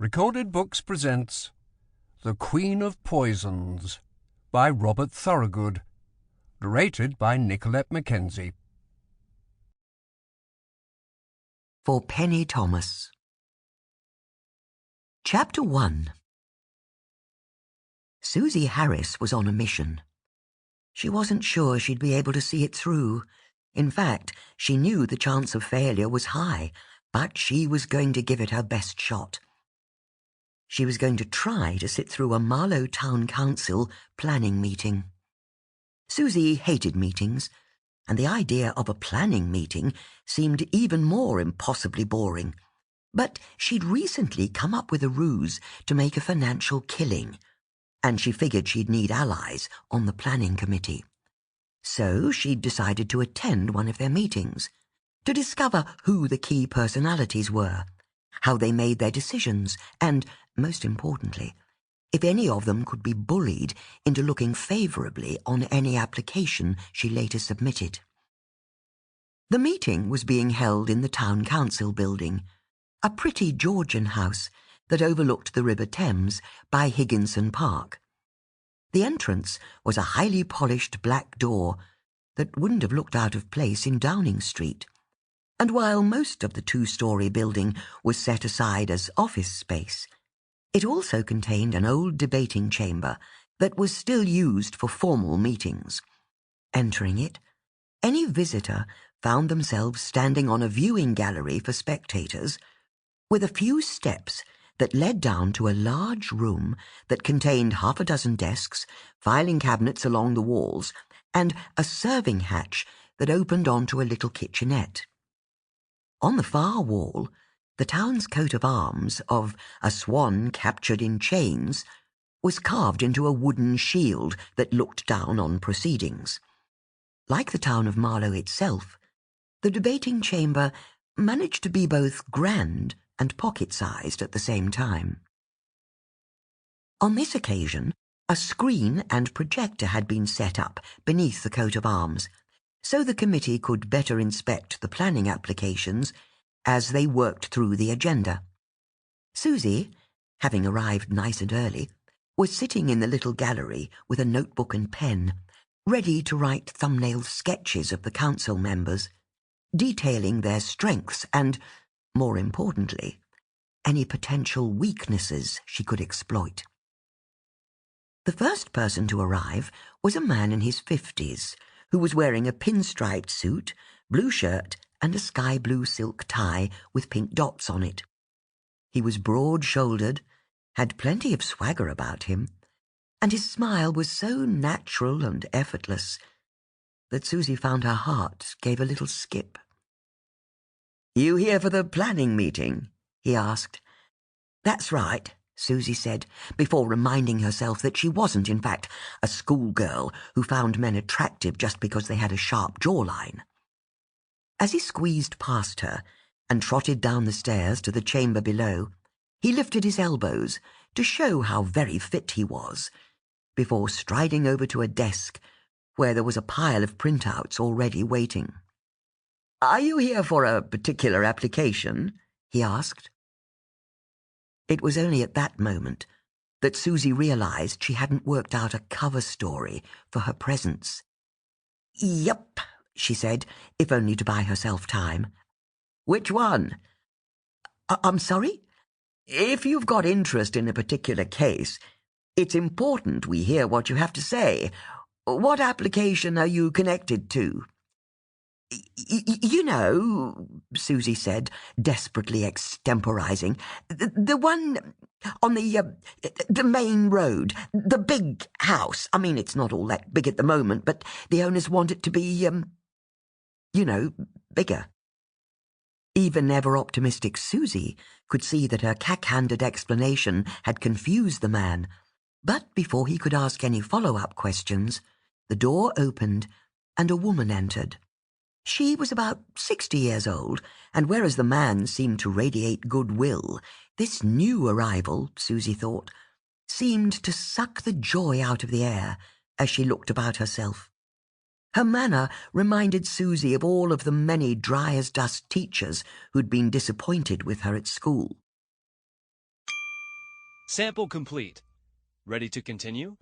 Recorded Books presents The Queen of Poisons by Robert Thorogood, narrated by Nicolette Mckenzie. For Penny Thomas. Chapter 1. Suzie Harris was on a mission. She wasn't sure she'd be able to see it through. In fact, she knew the chance of failure was high, but she was going to give it her best shot. She was going to try to sit through a Marlow Town Council planning meeting. Suzie hated meetings, and the idea of a planning meeting seemed even more impossibly boring. But she'd recently come up with a ruse to make a financial killing, and she figured she'd need allies on the planning committee. So she'd decided to attend one of their meetings, to discover who the key personalities were, how they made their decisions, and, most importantly, if any of them could be bullied into looking favourably on any application she later submitted. The meeting was being held in the Town Council building, a pretty Georgian house that overlooked the River Thames by Higginson Park. The entrance was a highly polished black door that wouldn't have looked out of place in Downing Street, and while most of the two-storey building was set aside as office space, it also contained an old debating chamber that was still used for formal meetings. Entering it, any visitor found themselves standing on a viewing gallery for spectators, with a few steps that led down to a large room that contained half a dozen desks, filing cabinets along the walls, and a serving hatch that opened onto a little kitchenette. On the far wall, the town's coat of arms of a swan captured in chains was carved into a wooden shield that looked down on proceedings. Like the town of Marlow itself, the debating chamber managed to be both grand and pocket-sized at the same time. On this occasion, a screen and projector had been set up beneath the coat of arms, so the committee could better inspect the planning applications as they worked through the agenda. Suzie, having arrived nice and early, was sitting in the little gallery with a notebook and pen, ready to write thumbnail sketches of the council members, detailing their strengths and, more importantly, any potential weaknesses she could exploit. The first person to arrive was a man in his 50s, who was wearing a pinstriped suit, blue shirt, and a sky-blue silk tie with pink dots on it. He was broad-shouldered, had plenty of swagger about him, and his smile was so natural and effortless that Suzie found her heart gave a little skip. "You here for the planning meeting?" he asked. "That's right," Suzie said, before reminding herself that she wasn't, in fact, a schoolgirl who found men attractive just because they had a sharp jawline. As he squeezed past her and trotted down the stairs to the chamber below, he lifted his elbows to show how very fit he was, before striding over to a desk where there was a pile of printouts already waiting. "Are you here for a particular application?" he asked. It was only at that moment that Suzie realized she hadn't worked out a cover story for her presence. "Yep," she said, if only to buy herself time. "Which one?" I'm sorry? If you've got interest in a particular case, it's important we hear what you have to say. What application are you connected to?" You know," Suzie said, desperately extemporizing, the one on the main road, the big house. I mean, it's not all that big at the moment, but the owners want it to be, bigger." Even ever-optimistic Suzie could see that her cack-handed explanation had confused the man, but before he could ask any follow-up questions, the door opened and a woman entered. She was about 60 years old, and whereas the man seemed to radiate goodwill, this new arrival, Suzie thought, seemed to suck the joy out of the air as she looked about herself. Her manner reminded Suzie of all of the many dry-as-dust teachers who'd been disappointed with her at school. Sample complete. Ready to continue?